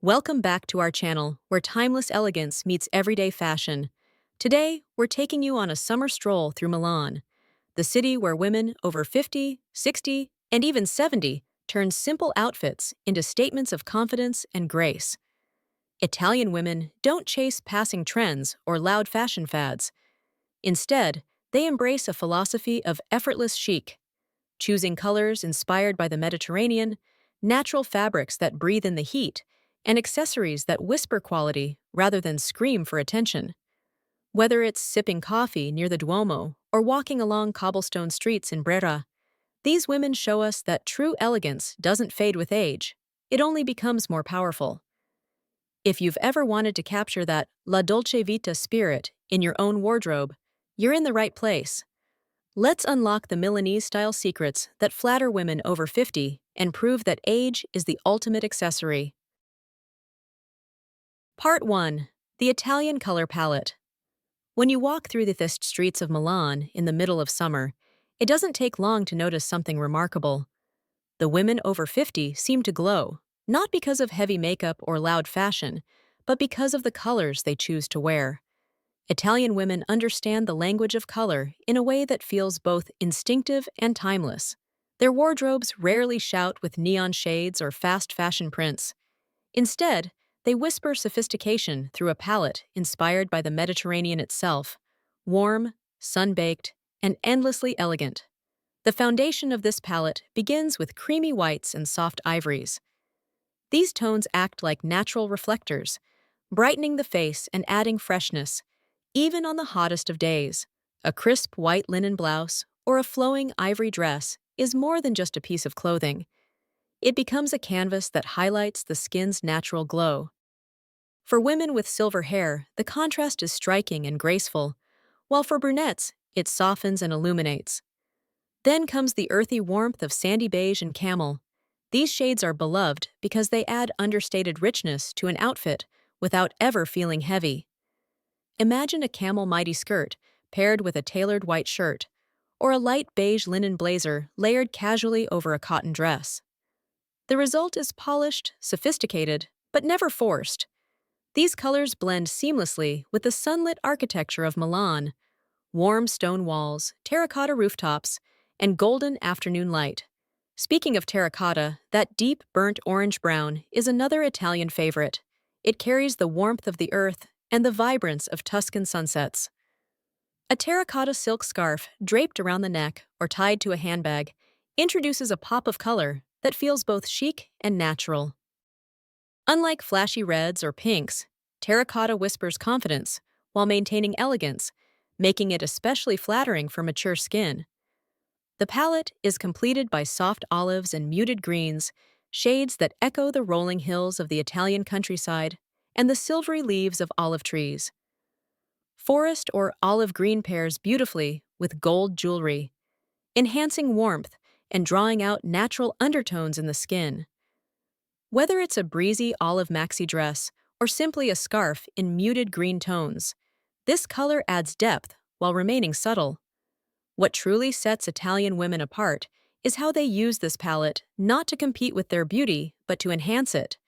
Welcome back to our channel, where timeless elegance meets everyday fashion. Today, we're taking you on a summer stroll through Milan, the city where women over 50, 60, and even 70 turn simple outfits into statements of confidence and grace. Italian women don't chase passing trends or loud fashion fads. Instead, they embrace a philosophy of effortless chic, choosing colors inspired by the Mediterranean, natural fabrics that breathe in the heat, and accessories that whisper quality rather than scream for attention. Whether it's sipping coffee near the Duomo or walking along cobblestone streets in Brera, these women show us that true elegance doesn't fade with age, it only becomes more powerful. If you've ever wanted to capture that La Dolce Vita spirit in your own wardrobe, you're in the right place. Let's unlock the Milanese style secrets that flatter women over 50 and prove that age is the ultimate accessory. Part 1. The Italian Color Palette. When you walk through the thick streets of Milan in the middle of summer, it doesn't take long to notice something remarkable. The women over 50 seem to glow, not because of heavy makeup or loud fashion, but because of the colors they choose to wear. Italian women understand the language of color in a way that feels both instinctive and timeless. Their wardrobes rarely shout with neon shades or fast fashion prints. Instead, they whisper sophistication through a palette inspired by the Mediterranean itself, warm, sun-baked, and endlessly elegant. The foundation of this palette begins with creamy whites and soft ivories. These tones act like natural reflectors, brightening the face and adding freshness, even on the hottest of days. A crisp white linen blouse or a flowing ivory dress is more than just a piece of clothing. It becomes a canvas that highlights the skin's natural glow. For women with silver hair, the contrast is striking and graceful, while for brunettes, it softens and illuminates. Then comes the earthy warmth of sandy beige and camel. These shades are beloved because they add understated richness to an outfit without ever feeling heavy. Imagine a camel mighty skirt paired with a tailored white shirt, or a light beige linen blazer layered casually over a cotton dress. The result is polished, sophisticated, but never forced. These colors blend seamlessly with the sunlit architecture of Milan: warm stone walls, terracotta rooftops, and golden afternoon light. Speaking of terracotta, that deep burnt orange-brown is another Italian favorite. It carries the warmth of the earth and the vibrance of Tuscan sunsets. A terracotta silk scarf draped around the neck or tied to a handbag introduces a pop of color that feels both chic and natural. Unlike flashy reds or pinks, terracotta whispers confidence while maintaining elegance, making it especially flattering for mature skin. The palette is completed by soft olives and muted greens, shades that echo the rolling hills of the Italian countryside and the silvery leaves of olive trees. Forest or olive green pairs beautifully with gold jewelry, enhancing warmth and drawing out natural undertones in the skin. Whether it's a breezy olive maxi dress or simply a scarf in muted green tones, this color adds depth while remaining subtle. What truly sets Italian women apart is how they use this palette not to compete with their beauty, but to enhance it.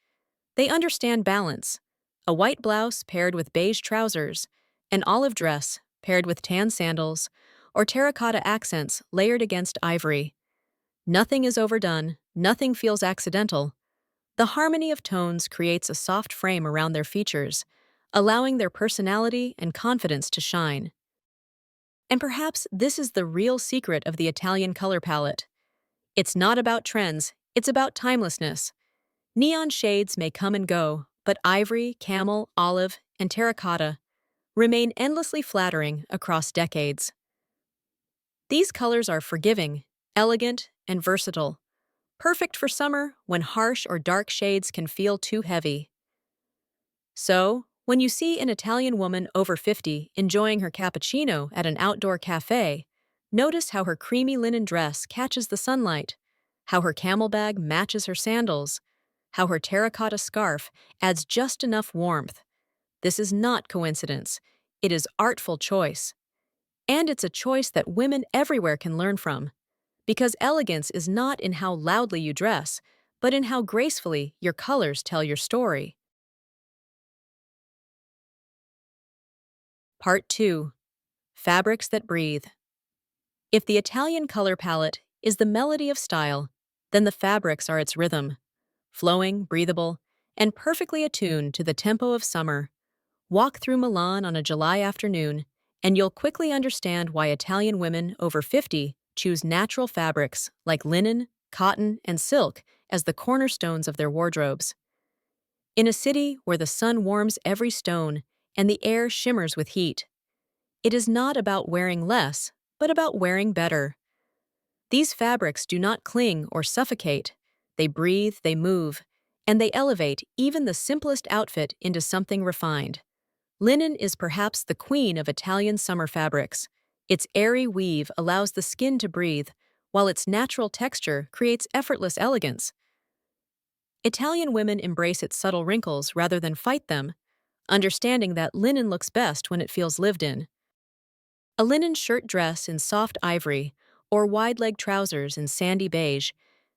They understand balance: a white blouse paired with beige trousers, an olive dress paired with tan sandals, or terracotta accents layered against ivory. Nothing is overdone, nothing feels accidental. The harmony of tones creates a soft frame around their features, allowing their personality and confidence to shine. And perhaps this is the real secret of the Italian color palette. It's not about trends, it's about timelessness. Neon shades may come and go, but ivory, camel, olive, and terracotta remain endlessly flattering across decades. These colors are forgiving, elegant, and versatile, perfect for summer when harsh or dark shades can feel too heavy. So, when you see an Italian woman over 50 enjoying her cappuccino at an outdoor cafe, notice how her creamy linen dress catches the sunlight, how her camel bag matches her sandals, how her terracotta scarf adds just enough warmth. This is not coincidence. It is artful choice. And it's a choice that women everywhere can learn from. Because elegance is not in how loudly you dress, but in how gracefully your colors tell your story. Part 2. Fabrics that breathe. If the Italian color palette is the melody of style, then the fabrics are its rhythm, flowing, breathable, and perfectly attuned to the tempo of summer. Walk through Milan on a July afternoon, and you'll quickly understand why Italian women over 50 choose natural fabrics like linen, cotton, and silk as the cornerstones of their wardrobes. In a city where the sun warms every stone and the air shimmers with heat, it is not about wearing less, but about wearing better. These fabrics do not cling or suffocate. They breathe, they move, and they elevate even the simplest outfit into something refined. Linen is perhaps the queen of Italian summer fabrics. Its airy weave allows the skin to breathe, while its natural texture creates effortless elegance. Italian women embrace its subtle wrinkles rather than fight them, understanding that linen looks best when it feels lived in. A linen shirt dress in soft ivory or wide-leg trousers in sandy beige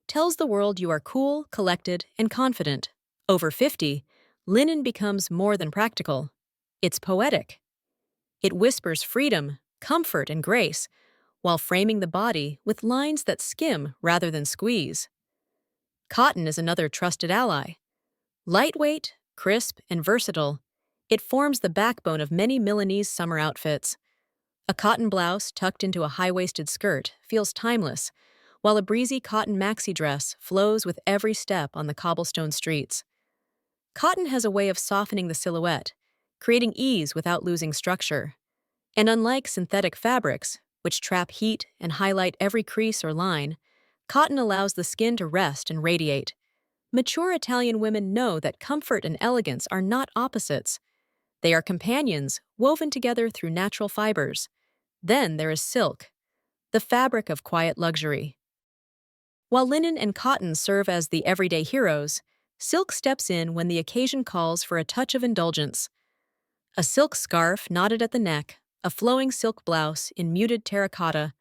tells the world you are cool, collected, and confident. Over 50, linen becomes more than practical. It's poetic. It whispers freedom, comfort, and grace, while framing the body with lines that skim rather than squeeze. Cotton is another trusted ally. Lightweight, crisp, and versatile, it forms the backbone of many Milanese summer outfits. A cotton blouse tucked into a high-waisted skirt feels timeless, while a breezy cotton maxi dress flows with every step on the cobblestone streets. Cotton has a way of softening the silhouette, creating ease without losing structure. And unlike synthetic fabrics, which trap heat and highlight every crease or line, cotton allows the skin to rest and radiate. Mature Italian women know that comfort and elegance are not opposites. They are companions, woven together through natural fibers. Then there is silk, the fabric of quiet luxury. While linen and cotton serve as the everyday heroes, silk steps in when the occasion calls for a touch of indulgence. A silk scarf knotted at the neck, a flowing silk blouse in muted terracotta,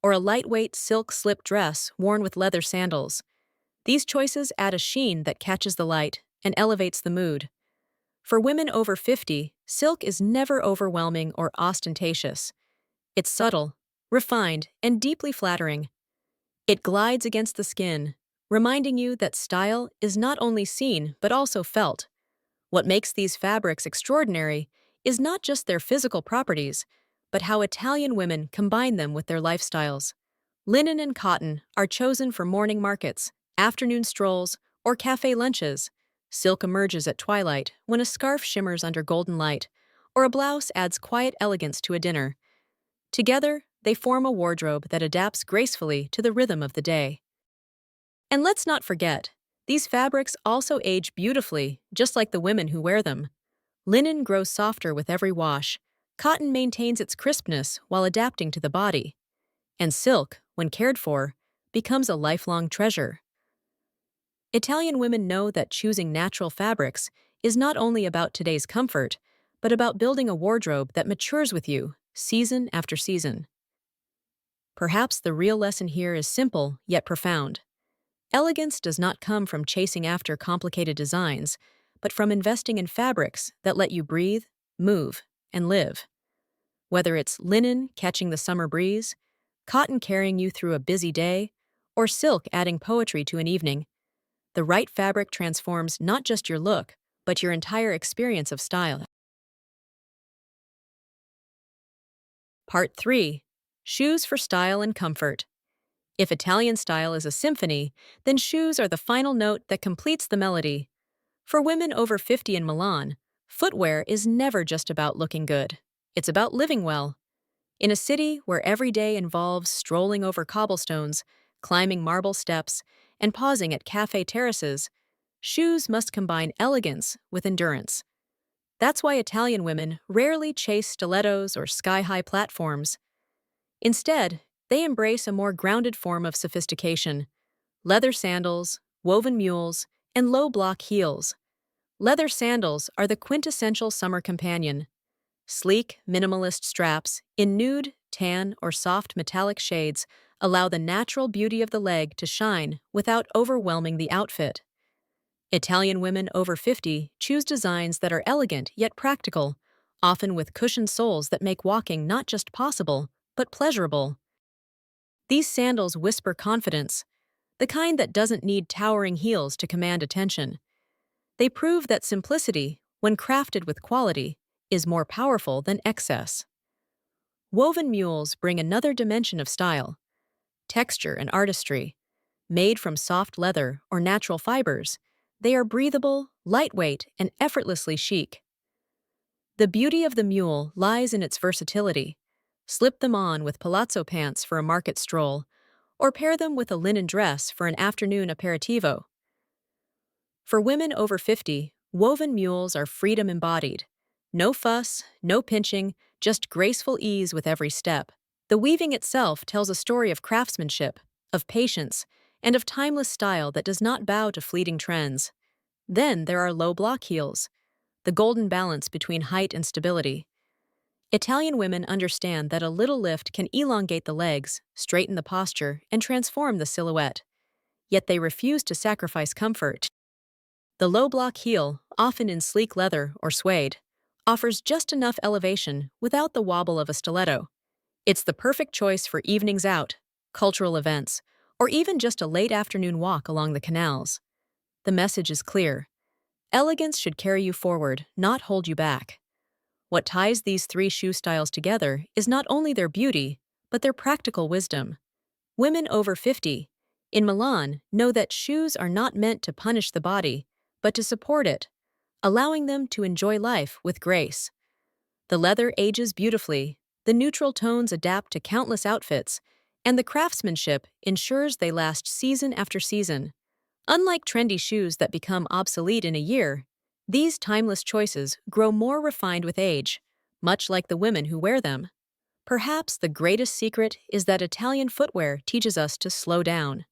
or a lightweight silk slip dress worn with leather sandals. These choices add a sheen that catches the light and elevates the mood. For women over 50, silk is never overwhelming or ostentatious. It's subtle, refined, and deeply flattering. It glides against the skin, reminding you that style is not only seen but also felt. What makes these fabrics extraordinary is not just their physical properties, but how Italian women combine them with their lifestyles. Linen and cotton are chosen for morning markets, afternoon strolls, or cafe lunches. Silk emerges at twilight when a scarf shimmers under golden light, or a blouse adds quiet elegance to a dinner. Together, they form a wardrobe that adapts gracefully to the rhythm of the day. And let's not forget, these fabrics also age beautifully, just like the women who wear them. Linen grows softer with every wash, cotton maintains its crispness while adapting to the body, and silk, when cared for, becomes a lifelong treasure. Italian women know that choosing natural fabrics is not only about today's comfort, but about building a wardrobe that matures with you, season after season. Perhaps the real lesson here is simple yet profound. Elegance does not come from chasing after complicated designs, but from investing in fabrics that let you breathe, move, and live. Whether it's linen catching the summer breeze, cotton carrying you through a busy day, or silk adding poetry to an evening, the right fabric transforms not just your look, but your entire experience of style. Part 3. Shoes for style and comfort. If Italian style is a symphony, then shoes are the final note that completes the melody. For women over 50 in Milan, footwear is never just about looking good. It's about living well. In a city where every day involves strolling over cobblestones, climbing marble steps, and pausing at cafe terraces, shoes must combine elegance with endurance. That's why Italian women rarely chase stilettos or sky-high platforms. Instead, they embrace a more grounded form of sophistication: leather sandals, woven mules, and low-block heels. Leather sandals are the quintessential summer companion. Sleek, minimalist straps in nude, tan, or soft metallic shades allow the natural beauty of the leg to shine without overwhelming the outfit. Italian women over 50 choose designs that are elegant yet practical, often with cushioned soles that make walking not just possible, but pleasurable. These sandals whisper confidence, the kind that doesn't need towering heels to command attention. They prove that simplicity, when crafted with quality, is more powerful than excess. Woven mules bring another dimension of style, texture, and artistry. Made from soft leather or natural fibers, they are breathable, lightweight, and effortlessly chic. The beauty of the mule lies in its versatility. Slip them on with palazzo pants for a market stroll, or pair them with a linen dress for an afternoon aperitivo. For women over 50, woven mules are freedom embodied. No fuss, no pinching, just graceful ease with every step. The weaving itself tells a story of craftsmanship, of patience, and of timeless style that does not bow to fleeting trends. Then there are low block heels, the golden balance between height and stability. Italian women understand that a little lift can elongate the legs, straighten the posture, and transform the silhouette. Yet they refuse to sacrifice comfort. The low block heel, often in sleek leather or suede, offers just enough elevation without the wobble of a stiletto. It's the perfect choice for evenings out, cultural events, or even just a late afternoon walk along the canals. The message is clear. Elegance should carry you forward, not hold you back. What ties these three shoe styles together is not only their beauty, but their practical wisdom. Women over 50, in Milan, know that shoes are not meant to punish the body, but to support it, allowing them to enjoy life with grace. The leather ages beautifully, the neutral tones adapt to countless outfits, and the craftsmanship ensures they last season after season. Unlike trendy shoes that become obsolete in a year, these timeless choices grow more refined with age, much like the women who wear them. Perhaps the greatest secret is that Italian footwear teaches us to slow down.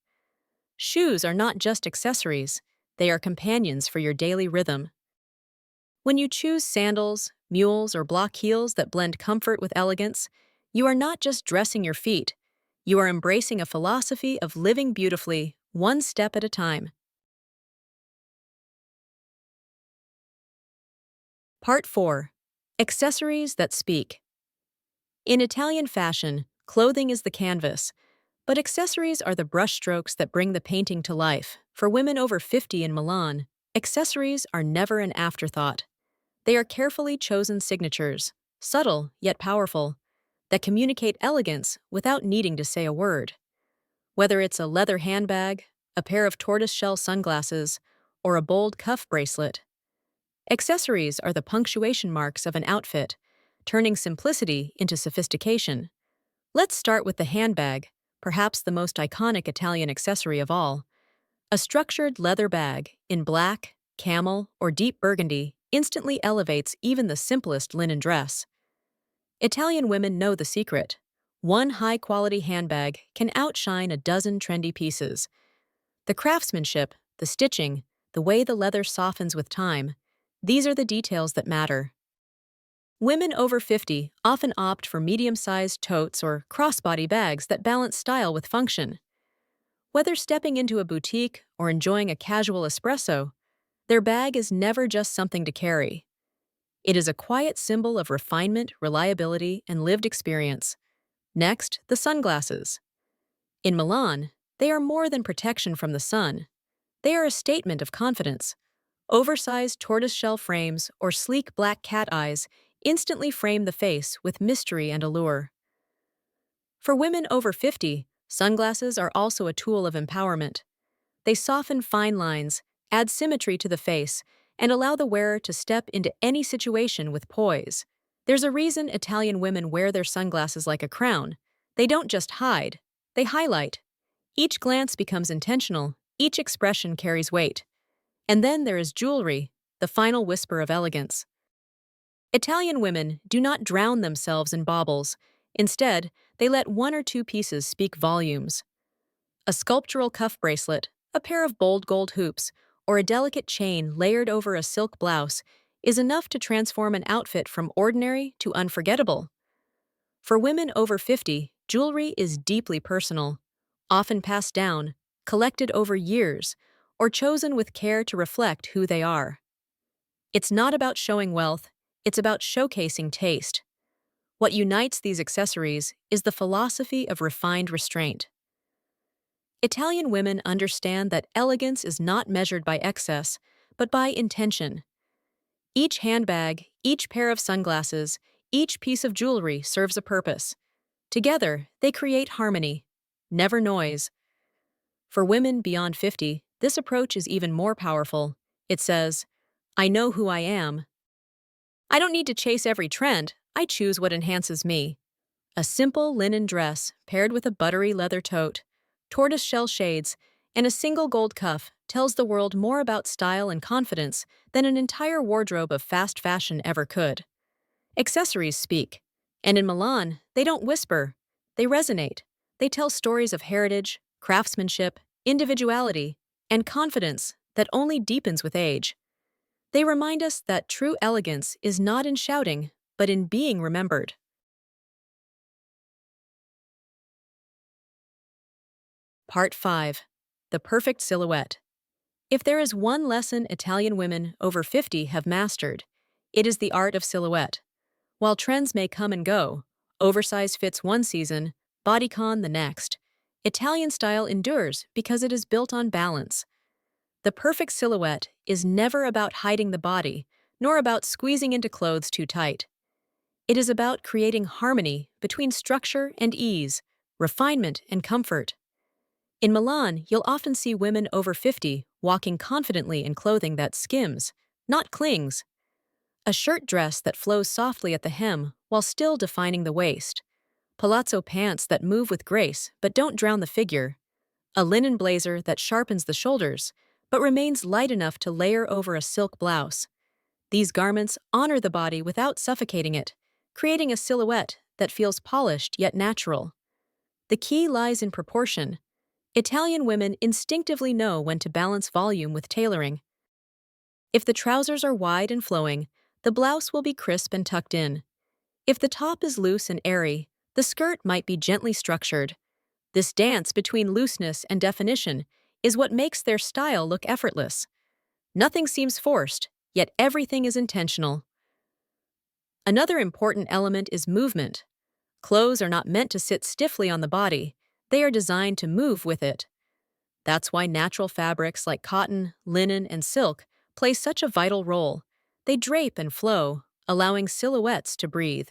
Shoes are not just accessories, they are companions for your daily rhythm. When you choose sandals, mules, or block heels that blend comfort with elegance, you are not just dressing your feet, you are embracing a philosophy of living beautifully, one step at a time. Part 4. Accessories that speak. In Italian fashion, clothing is the canvas, but accessories are the brushstrokes that bring the painting to life. For women over 50 in Milan, accessories are never an afterthought. They are carefully chosen signatures, subtle yet powerful, that communicate elegance without needing to say a word. Whether it's a leather handbag, a pair of tortoiseshell sunglasses, or a bold cuff bracelet, accessories are the punctuation marks of an outfit, turning simplicity into sophistication. Let's start with the handbag, perhaps the most iconic Italian accessory of all. A structured leather bag in black, camel, or deep burgundy instantly elevates even the simplest linen dress. Italian women know the secret. One high-quality handbag can outshine a dozen trendy pieces. The craftsmanship, the stitching, the way the leather softens with time, these are the details that matter. Women over 50 often opt for medium-sized totes or crossbody bags that balance style with function. Whether stepping into a boutique or enjoying a casual espresso, their bag is never just something to carry. It is a quiet symbol of refinement, reliability, and lived experience. Next, the sunglasses. In Milan, they are more than protection from the sun. They are a statement of confidence. Oversized tortoiseshell frames or sleek black cat eyes instantly frame the face with mystery and allure. For women over 50, sunglasses are also a tool of empowerment. They soften fine lines, add symmetry to the face, and allow the wearer to step into any situation with poise. There's a reason Italian women wear their sunglasses like a crown. They don't just hide, they highlight. Each glance becomes intentional, each expression carries weight. And then there is jewelry, the final whisper of elegance. Italian women do not drown themselves in baubles. Instead, they let one or two pieces speak volumes. A sculptural cuff bracelet, a pair of bold gold hoops, or a delicate chain layered over a silk blouse is enough to transform an outfit from ordinary to unforgettable. For women over 50, jewelry is deeply personal, often passed down, collected over years, or chosen with care to reflect who they are. It's not about showing wealth, It's about showcasing taste. What unites these accessories is the philosophy of refined restraint. Italian women understand that elegance is not measured by excess, but by intention. Each handbag, each pair of sunglasses, each piece of jewelry serves a purpose. Together, they create harmony, never noise. For women beyond 50, this approach is even more powerful. It says, I know who I am. I don't need to chase every trend, I choose what enhances me. A simple linen dress paired with a buttery leather tote, tortoiseshell shades, and a single gold cuff tells the world more about style and confidence than an entire wardrobe of fast fashion ever could. Accessories speak, and in Milan, they don't whisper, they resonate. They tell stories of heritage, craftsmanship, individuality, and confidence that only deepens with age. They remind us that true elegance is not in shouting, but in being remembered. Part 5. The Perfect Silhouette. If there is one lesson Italian women over 50 have mastered, it is the art of silhouette. While trends may come and go, oversized fits one season, bodycon the next, Italian style endures because it is built on balance. The perfect silhouette is never about hiding the body, nor about squeezing into clothes too tight. It is about creating harmony between structure and ease, refinement and comfort. In Milan, you'll often see women over 50 walking confidently in clothing that skims, not clings. A shirt dress that flows softly at the hem while still defining the waist. Palazzo pants that move with grace but don't drown the figure. A linen blazer that sharpens the shoulders but remains light enough to layer over a silk blouse. These garments honor the body without suffocating it, creating a silhouette that feels polished yet natural. The key lies in proportion. Italian women instinctively know when to balance volume with tailoring. If the trousers are wide and flowing, the blouse will be crisp and tucked in. If the top is loose and airy, the skirt might be gently structured. This dance between looseness and definition is what makes their style look effortless. Nothing seems forced, yet everything is intentional. Another important element is movement. Clothes are not meant to sit stiffly on the body, they are designed to move with it. That's why natural fabrics like cotton, linen, and silk play such a vital role. They drape and flow, allowing silhouettes to breathe.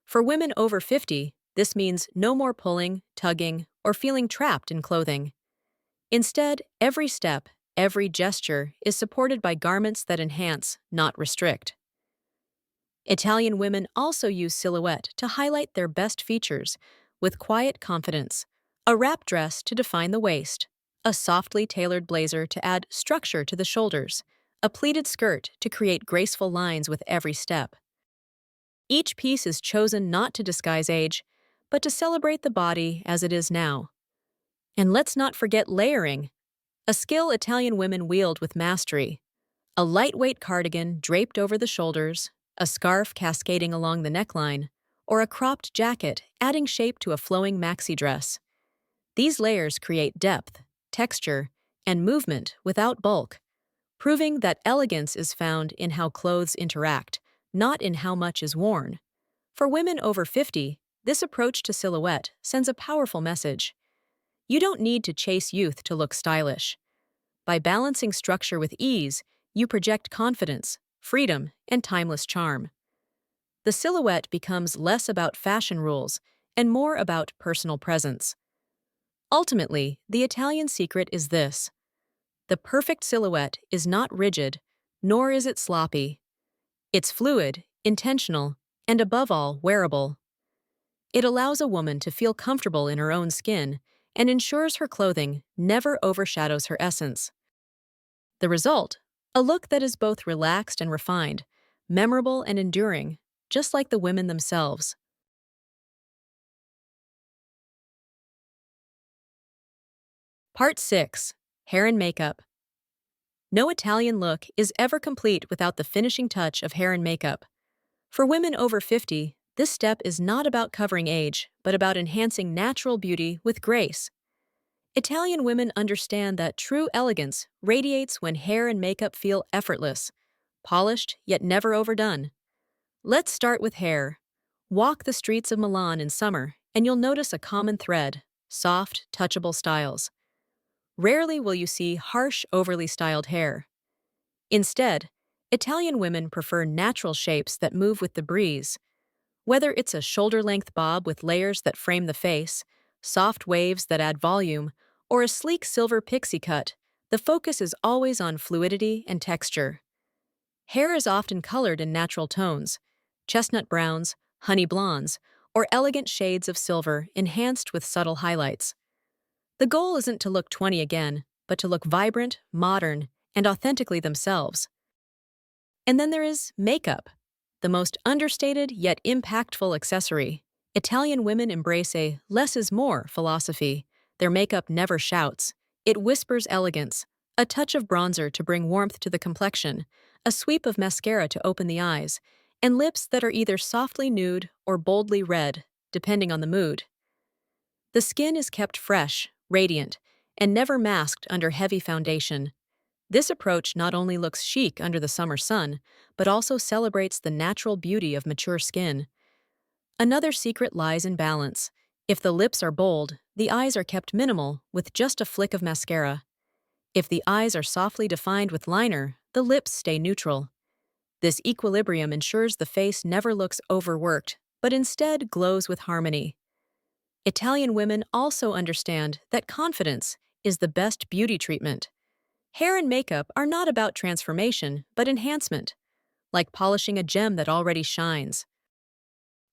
For women over 50, this means no more pulling, tugging, or feeling trapped in clothing. Instead, every step, every gesture is supported by garments that enhance, not restrict. Italian women also use silhouette to highlight their best features with quiet confidence. A wrap dress to define the waist, a softly tailored blazer to add structure to the shoulders, a pleated skirt to create graceful lines with every step. Each piece is chosen not to disguise age, but to celebrate the body as it is now. And let's not forget layering, a skill Italian women wield with mastery. A lightweight cardigan draped over the shoulders, a scarf cascading along the neckline, or a cropped jacket adding shape to a flowing maxi dress. These layers create depth, texture, and movement without bulk, proving that elegance is found in how clothes interact, not in how much is worn. For women over 50, this approach to silhouette sends a powerful message. You don't need to chase youth to look stylish. By balancing structure with ease, you project confidence, freedom, and timeless charm. The silhouette becomes less about fashion rules and more about personal presence. Ultimately, the Italian secret is this. The perfect silhouette is not rigid, nor is it sloppy. It's fluid, intentional, and above all, wearable. It allows a woman to feel comfortable in her own skin and ensures her clothing never overshadows her essence. The result? A look that is both relaxed and refined, memorable and enduring, just like the women themselves. Part 6. Hair and Makeup. No Italian look is ever complete without the finishing touch of hair and makeup. For women over 50, this step is not about covering age, but about enhancing natural beauty with grace. Italian women understand that true elegance radiates when hair and makeup feel effortless, polished yet never overdone. Let's start with hair. Walk the streets of Milan in summer, and you'll notice a common thread: soft, touchable styles. Rarely will you see harsh, overly styled hair. Instead, Italian women prefer natural shapes that move with the breeze. Whether it's a shoulder-length bob with layers that frame the face, soft waves that add volume, or a sleek silver pixie cut, the focus is always on fluidity and texture. Hair is often colored in natural tones: chestnut browns, honey blondes, or elegant shades of silver enhanced with subtle highlights. The goal isn't to look 20 again, but to look vibrant, modern, and authentically themselves. And then there is makeup, the most understated yet impactful accessory. Italian women embrace a less is more philosophy. Their makeup never shouts. It whispers elegance, a touch of bronzer to bring warmth to the complexion, a sweep of mascara to open the eyes, and lips that are either softly nude or boldly red, depending on the mood. The skin is kept fresh, radiant, and never masked under heavy foundation. This approach not only looks chic under the summer sun, but also celebrates the natural beauty of mature skin. Another secret lies in balance. If the lips are bold, the eyes are kept minimal with just a flick of mascara. If the eyes are softly defined with liner, the lips stay neutral. This equilibrium ensures the face never looks overworked, but instead glows with harmony. Italian women also understand that confidence is the best beauty treatment. Hair and makeup are not about transformation, but enhancement, like polishing a gem that already shines.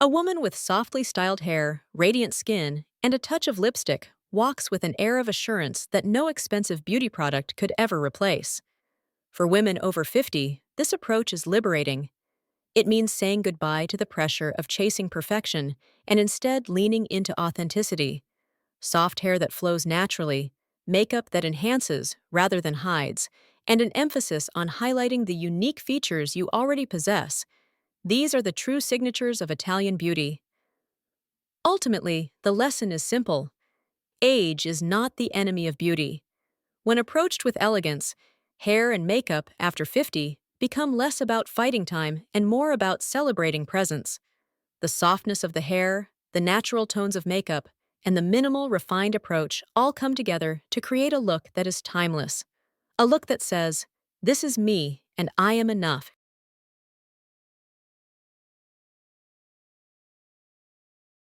A woman with softly styled hair, radiant skin, and a touch of lipstick walks with an air of assurance that no expensive beauty product could ever replace. For women over 50, this approach is liberating. It means saying goodbye to the pressure of chasing perfection and instead leaning into authenticity. Soft hair that flows naturally, makeup that enhances rather than hides, and an emphasis on highlighting the unique features you already possess. These are the true signatures of Italian beauty. Ultimately, the lesson is simple. Age is not the enemy of beauty. When approached with elegance, hair and makeup after 50 become less about fighting time and more about celebrating presence. The softness of the hair, the natural tones of makeup, and the minimal, refined approach all come together to create a look that is timeless. A look that says, "This is me, and I am enough."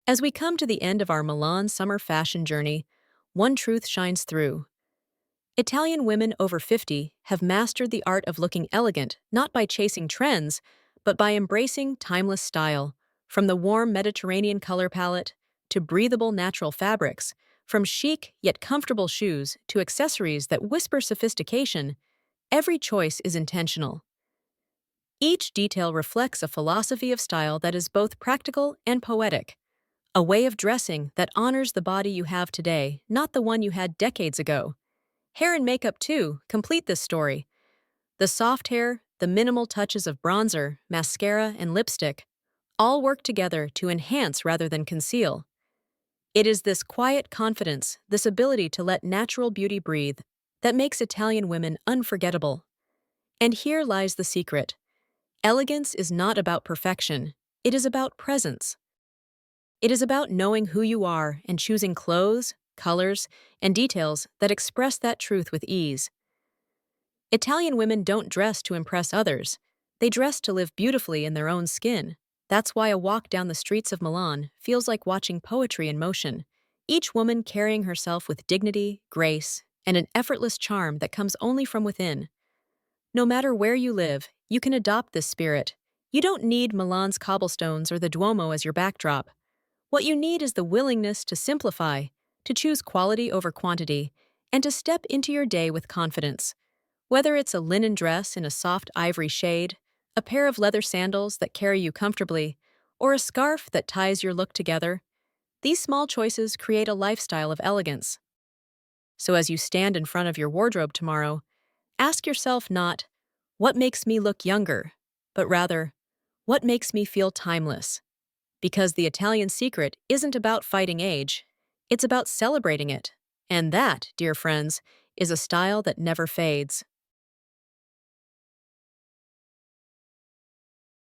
As we come to the end of our Milan summer fashion journey, one truth shines through. Italian women over 50 have mastered the art of looking elegant not by chasing trends, but by embracing timeless style. From the warm Mediterranean color palette to breathable natural fabrics, from chic yet comfortable shoes to accessories that whisper sophistication, every choice is intentional. Each detail reflects a philosophy of style that is both practical and poetic, a way of dressing that honors the body you have today, not the one you had decades ago. Hair and makeup, too, complete this story. The soft hair, the minimal touches of bronzer, mascara, and lipstick all work together to enhance rather than conceal. It is this quiet confidence, this ability to let natural beauty breathe, that makes Italian women unforgettable. And here lies the secret. Elegance is not about perfection, it is about presence. It is about knowing who you are and choosing clothes, colors, and details that express that truth with ease. Italian women don't dress to impress others. They dress to live beautifully in their own skin. That's why a walk down the streets of Milan feels like watching poetry in motion, each woman carrying herself with dignity, grace, and an effortless charm that comes only from within. No matter where you live, you can adopt this spirit. You don't need Milan's cobblestones or the Duomo as your backdrop. What you need is the willingness to simplify, to choose quality over quantity, and to step into your day with confidence. Whether it's a linen dress in a soft ivory shade, a pair of leather sandals that carry you comfortably, or a scarf that ties your look together, these small choices create a lifestyle of elegance. So as you stand in front of your wardrobe tomorrow, ask yourself not, "What makes me look younger?" but rather, "What makes me feel timeless?" Because the Italian secret isn't about fighting age, it's about celebrating it. And that, dear friends, is a style that never fades.